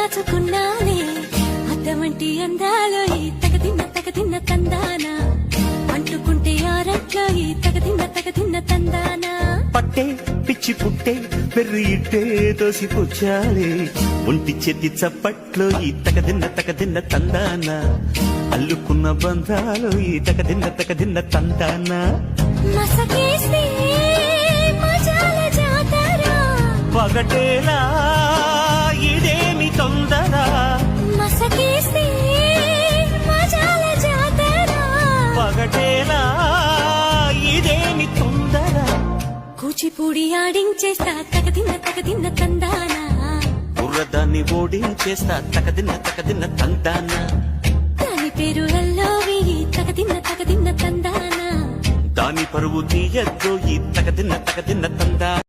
దాచుకున్నానే అద్దమంటి అందాలో ఈ తగదిన్న తందాన అంటుకుంటే ఆరట్లో ఈ తగదిన్న తందాన పట్టే పిచ్చి పుట్టే పెర్రి ఇట్టే తోసిపుచ్చాలే ఒంటి చేతి చప్పట్లో ఈ తగదిన్న తందాన అల్లుకున్న బంధాలు ఈ తగదిన్న తందాన మసకేస్తే మజాల జాతర పగటేలా ఇదేమి తొందర మసకేస్తే మజాల జాతర పగటేలా ఇదేమి తొందర కూచిపూడి ఆడించేస్తా తగదిన్న తందాన బుర్రదాన్ని ఓడించేస్తా తగదిన్న తందాన దాని పేరు అల్లోవి తగదిన్న తందాన దాని పరువు తీయద్దు ఈ తగదిన్న తందాన